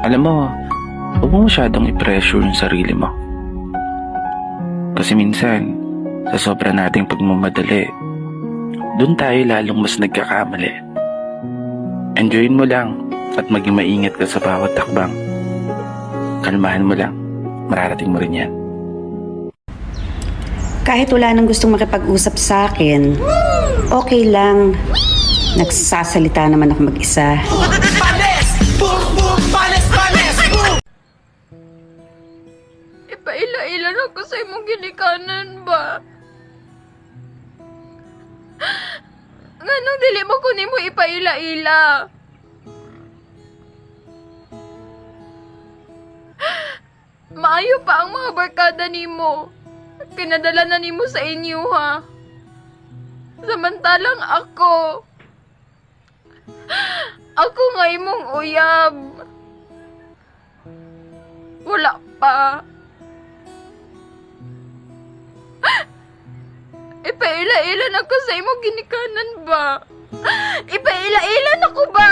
Alam mo, huwag mo masyadong i-pressure yung sarili mo. Kasi minsan, sa sobra nating pagmamadali, doon tayo lalong mas nagkakamali. Enjoyin mo lang at maging maingat ka sa bawat takbang. Kalmahan mo lang, mararating mo rin yan. Kahit wala nang gustong makipag-usap sa akin, okay lang. Nagsasalita naman ako mag-isa. Panes! Boom, boom! Panes, panes! Boom! Ipaila-ila na ko sa imong ginikanan ba? Nganong dili mo kunin mo ipaila-ila? Maayo pa ang mga barkada nimo. Pinadala na nimo sa inyo ha. Samantalang ako nga imong uyab. Wala pa. Ipaila-ila na ko sa imong ginikanan ba? Ipaila-ila na ko ba?